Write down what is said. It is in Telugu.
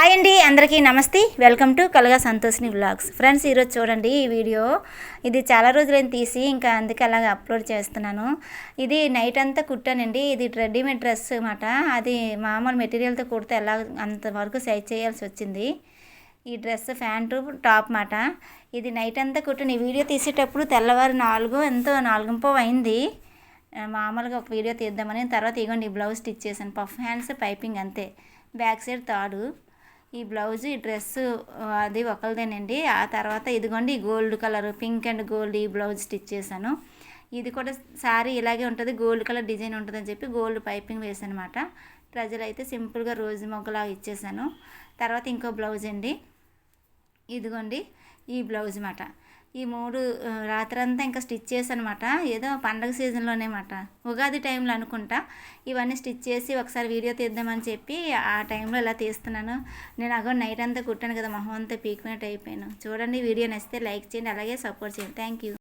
హాయ్ అండి, అందరికీ నమస్తే. వెల్కమ్ టు కలగా సంతోష్ని వ్లాగ్స్. ఫ్రెండ్స్, ఈరోజు చూడండి ఈ వీడియో. ఇది చాలా రోజులైన తీసి ఇంకా అందుకే అలాగే అప్లోడ్ చేస్తున్నాను. ఇది నైట్ అంతా కుట్టానండి. ఇది రెడీమేడ్ డ్రెస్ అన్నమాట. అది మామూలు మెటీరియల్తో కుడితే ఎలా అంతవరకు సైజ్ చేయాల్సి వచ్చింది. ఈ డ్రెస్ ప్యాంటు టాప్ మాట. ఇది నైట్ అంతా కుట్టాను. ఈ వీడియో తీసేటప్పుడు తెల్లవారు 4:30 అయింది. మామూలుగా ఒక వీడియో తీద్దామని. తర్వాత ఇగోండి ఈ బ్లౌజ్ స్టిచ్ చేశాను. పఫ్ హ్యాండ్స్, పైపింగ్ అంతే. బ్యాక్ సైడ్ తాడు. ఈ బ్లౌజ్, ఈ డ్రెస్సు అది ఒకరిదేనండి. ఆ తర్వాత ఇదిగోండి ఈ gold colour, pink and gold ఈ బ్లౌజ్ స్టిచ్ చేశాను. ఇది కూడా శారీ ఇలాగే ఉంటుంది, గోల్డ్ కలర్ డిజైన్ ఉంటుందని చెప్పి గోల్డ్ పైపింగ్ వేసాను అనమాట. ప్రజలు అయితే సింపుల్గా రోజు మొగ్గలాగా ఇచ్చేసాను. తర్వాత ఇంకో బ్లౌజ్ అండి. ఇదిగోండి ఈ బ్లౌజ్ మాట. ఈ 3 రాత్రంతా ఇంకా స్టిచ్ చేశాను అనమాట. ఏదో పండగ సీజన్లోనే మాట, ఉగాది టైంలో అనుకుంటా. ఇవన్నీ స్టిచ్ చేసి ఒకసారి వీడియో తీద్దామని చెప్పి ఆ టైంలో ఇలా తీస్తున్నాను. నేను నైట్ అంతా కుట్టాను కదా, మొహం అంతా పీకినట్టు అయిపోయాను. చూడండి, వీడియో నచ్చితే లైక్ చేయండి, అలాగే సపోర్ట్ చేయండి. Thank you.